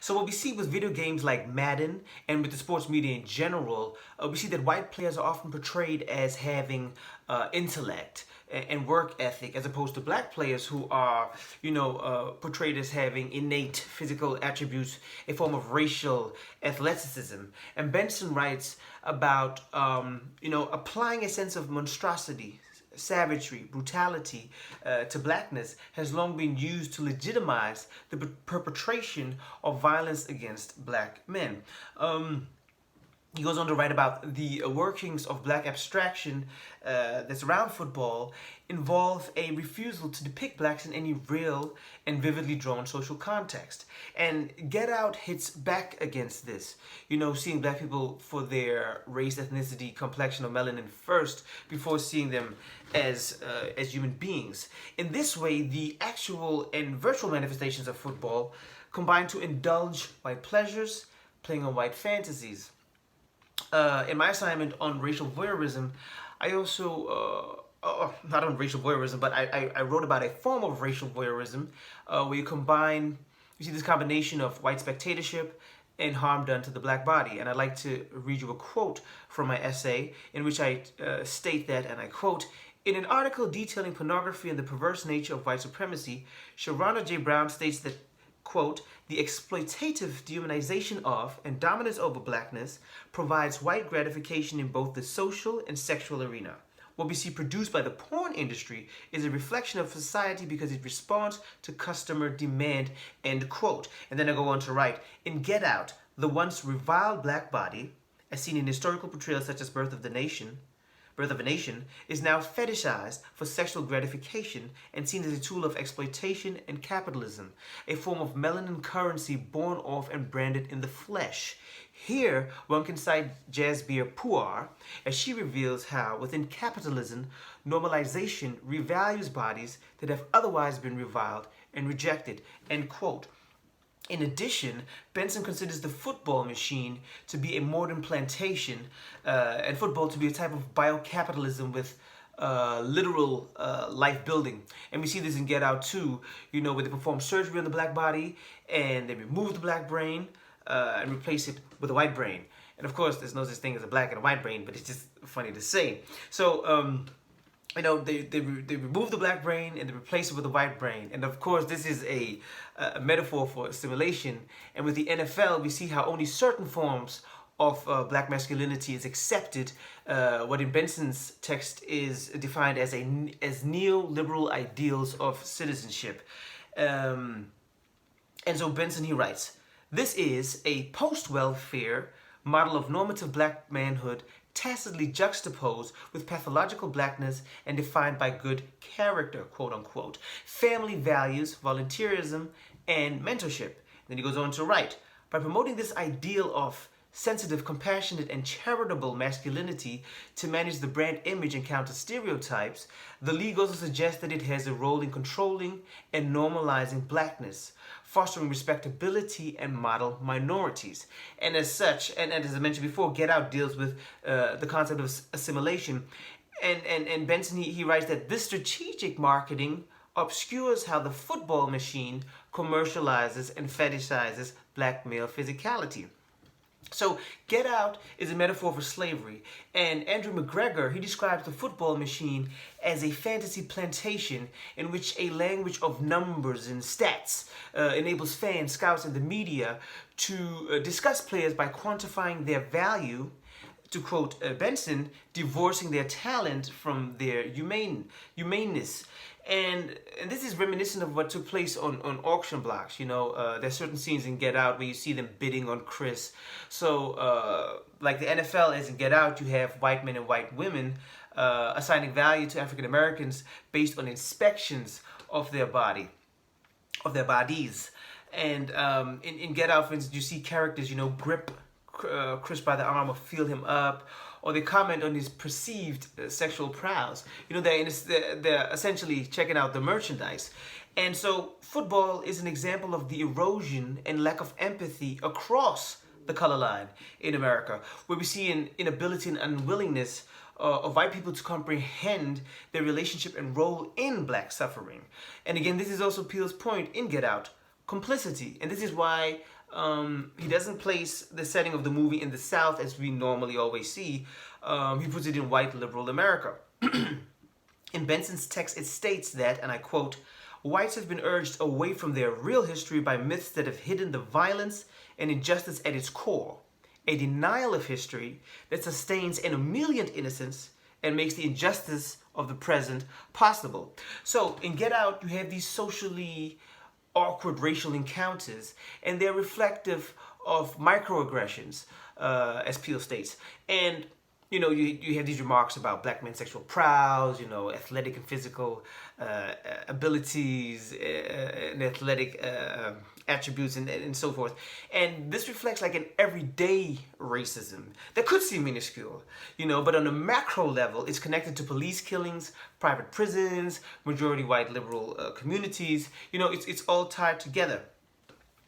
So what we see with video games like Madden and with the sports media in general, we see that white players are often portrayed as having intellect and work ethic, as opposed to black players who are, portrayed as having innate physical attributes, a form of racial athleticism. And Benson writes about, applying a sense of monstrosity, savagery, brutality to blackness has long been used to legitimize the perpetration of violence against black men. He goes on to write about the workings of black abstraction that's around football involve a refusal to depict blacks in any real and vividly drawn social context. And Get Out hits back against this. Seeing black people for their race, ethnicity, complexion, or melanin first before seeing them as human beings. In this way, the actual and virtual manifestations of football combine to indulge white pleasures, playing on white fantasies. In my assignment on racial voyeurism, I also, not on racial voyeurism, but I wrote about a form of racial voyeurism where you see this combination of white spectatorship and harm done to the black body. And I'd like to read you a quote from my essay in which I state that, and I quote, "In an article detailing pornography and the perverse nature of white supremacy, Sharona J. Brown states that, quote, the exploitative dehumanization of and dominance over blackness provides white gratification in both the social and sexual arena. What we see produced by the porn industry is a reflection of society because it responds to customer demand," end quote. And then I go on to write, "In Get Out, the once reviled black body, as seen in historical portrayals such as Birth of a Nation, is now fetishized for sexual gratification and seen as a tool of exploitation and capitalism, a form of melanin currency born off and branded in the flesh." Here, one can cite Jasbir Puar as she reveals how, within capitalism, normalization revalues bodies that have otherwise been reviled and rejected, end quote. In addition, Benson considers the football machine to be a modern plantation and football to be a type of biocapitalism with literal life building. And we see this in Get Out too, where they perform surgery on the black body and they remove the black brain and replace it with a white brain. And of course, there's no such thing as a black and a white brain, but it's just funny to say. So, they remove the black brain and they replace it with a white brain. And of course, this is a metaphor for assimilation. And with the NFL, we see how only certain forms of black masculinity is accepted. What in Benson's text is defined as neoliberal ideals of citizenship. And so Benson, he writes, "This is a post-welfare model of normative black manhood tacitly juxtaposed with pathological blackness and defined by good character, quote unquote, family values, volunteerism, and mentorship." Then he goes on to write, "By promoting this ideal of sensitive, compassionate, and charitable masculinity to manage the brand image and counter stereotypes, the League also suggests that it has a role in controlling and normalizing blackness, fostering respectability and model minorities." And as such, and as I mentioned before, Get Out deals with the concept of assimilation. And Benson, he writes that this strategic marketing obscures how the football machine commercializes and fetishizes black male physicality. So Get Out is a metaphor for slavery, and Andrew McGregor, he describes the football machine as a fantasy plantation in which a language of numbers and stats enables fans, scouts, and the media to discuss players by quantifying their value, to quote Benson, divorcing their talent from their humaneness. And this is reminiscent of what took place on auction blocks. There's certain scenes in Get Out where you see them bidding on Chris. So, like the NFL is in Get Out, you have white men and white women assigning value to African Americans based on inspections of their bodies. And in Get Out, for instance, you see characters, grip Chris by the arm or feel him up, or they comment on his perceived sexual prowess. They're essentially checking out the merchandise. And so football is an example of the erosion and lack of empathy across the color line in America, where we see an inability and unwillingness of white people to comprehend their relationship and role in black suffering. And again, this is also Peele's point in Get Out, complicity. And this is why he doesn't place the setting of the movie in the South as we normally always see. He puts it in white liberal America. In Benson's text, it states that, and I quote, "Whites have been urged away from their real history by myths that have hidden the violence and injustice at its core, a denial of history that sustains an emullient innocence and makes the injustice of the present possible." So in Get Out, you have these socially awkward racial encounters, and they're reflective of microaggressions, as Peele states. And you have these remarks about black men's sexual prowess, athletic and physical abilities, and athletic attributes, and so forth. And this reflects like an everyday racism that could seem minuscule, but on a macro level, it's connected to police killings, private prisons, majority white liberal communities. It's all tied together.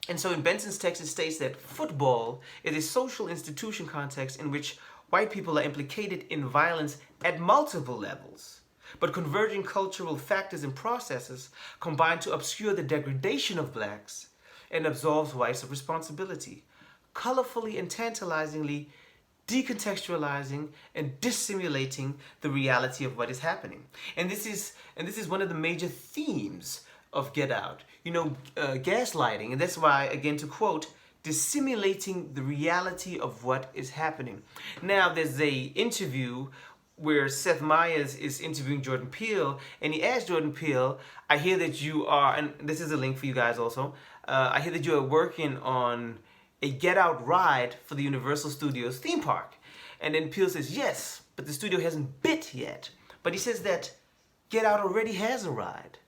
And so in Benson's text, it states that football is a social institution context in which white people are implicated in violence at multiple levels, but converging cultural factors and processes combine to obscure the degradation of blacks and absolves whites of responsibility, colorfully and tantalizingly decontextualizing and dissimulating the reality of what is happening. And this is one of the major themes of Get Out. Gaslighting, and that's why, again, to quote, dissimulating the reality of what is happening. Now, there's a interview where Seth Meyers is interviewing Jordan Peele, and he asked Jordan Peele, "I hear that you are," and this is a link for you guys also, "I hear that you are working on a Get Out ride for the Universal Studios theme park." And then Peele says, "Yes, but the studio hasn't bid yet." But he says that Get Out already has a ride.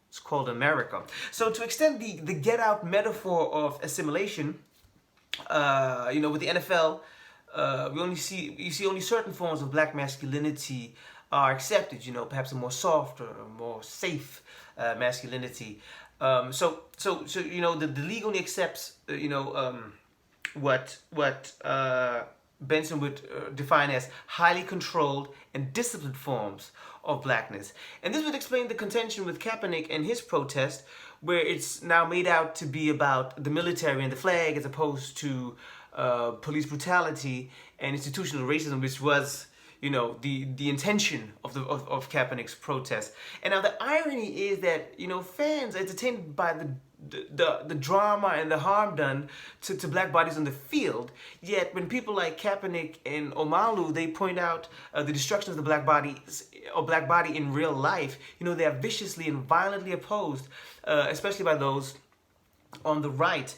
It's called America. So to extend the Get Out metaphor of assimilation, with the NFL, you see only certain forms of black masculinity are accepted. Perhaps a more soft or more safe masculinity. So the league only accepts what Benson would define as highly controlled and disciplined forms of blackness. And this would explain the contention with Kaepernick and his protest, where it's now made out to be about the military and the flag as opposed to police brutality and institutional racism, which was the intention of Kaepernick's protest. And now the irony is that fans are entertained by the drama and the harm done to black bodies on the field. Yet when people like Kaepernick and Omalu, they point out the destruction of the black body in real life, they are viciously and violently opposed, especially by those on the right.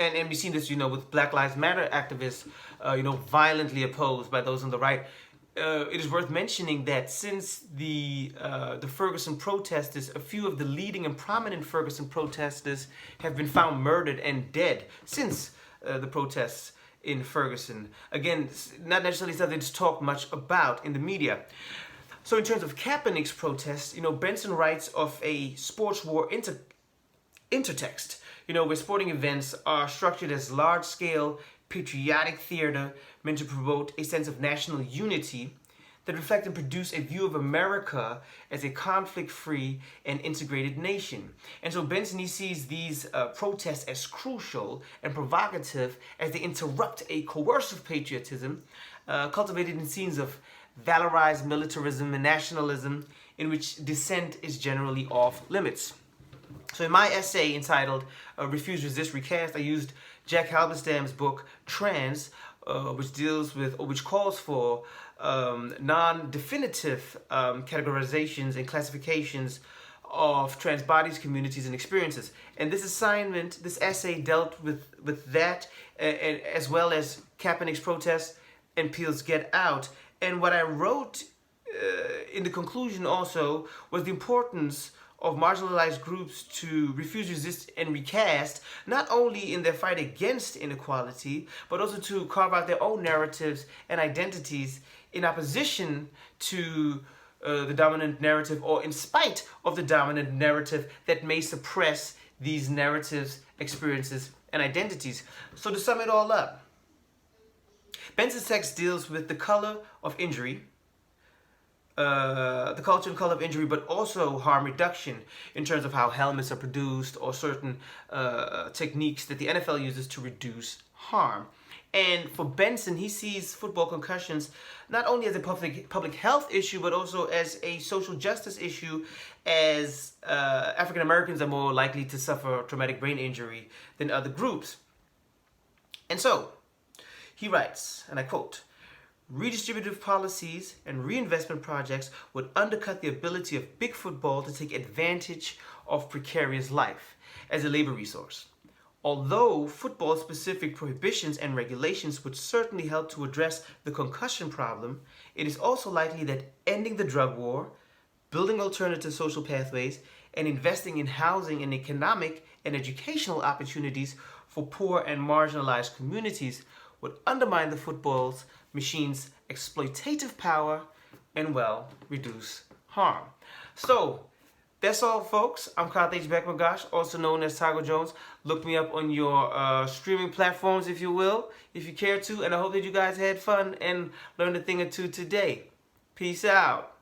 And we've seen this, with Black Lives Matter activists, violently opposed by those on the right. It is worth mentioning that since the Ferguson protesters, a few of the leading and prominent Ferguson protesters have been found murdered and dead since the protests in Ferguson. Again, not necessarily something that's talked much about in the media. So in terms of Kaepernick's protest, Benson writes of a sports war intertext, where sporting events are structured as large-scale patriotic theater meant to promote a sense of national unity that reflect and produce a view of America as a conflict-free and integrated nation. And so Benson, he sees these protests as crucial and provocative as they interrupt a coercive patriotism cultivated in scenes of valorized militarism and nationalism in which dissent is generally off limits. So in my essay entitled Refuse, Resist, Recast, I used Jack Halberstam's book Trans, which calls for non-definitive categorizations and classifications of trans bodies, communities, and experiences. And this essay dealt with that, as well as Kaepernick's protest and Peele's Get Out. And what I wrote in the conclusion also was the importance of marginalized groups to refuse, resist, and recast, not only in their fight against inequality, but also to carve out their own narratives and identities in opposition to the dominant narrative, or in spite of the dominant narrative that may suppress these narratives, experiences, and identities. So to sum it all up, Benson's text deals with the color of injury, the culture and color of injury, but also harm reduction in terms of how helmets are produced or certain techniques that the NFL uses to reduce harm. And for Benson, he sees football concussions not only as a public health issue, but also as a social justice issue, as African Americans are more likely to suffer traumatic brain injury than other groups. And so, he writes, and I quote, "Redistributive policies and reinvestment projects would undercut the ability of big football to take advantage of precarious life as a labor resource. Although football-specific prohibitions and regulations would certainly help to address the concussion problem, it is also likely that ending the drug war, building alternative social pathways, and investing in housing and economic and educational opportunities for poor and marginalized communities would undermine the football machine's exploitative power and, well, reduce harm." So, that's all, folks. I'm Karthej Bekmagash, also known as Tago Jones. Look me up on your streaming platforms, if you will, if you care to. And I hope that you guys had fun and learned a thing or two today. Peace out.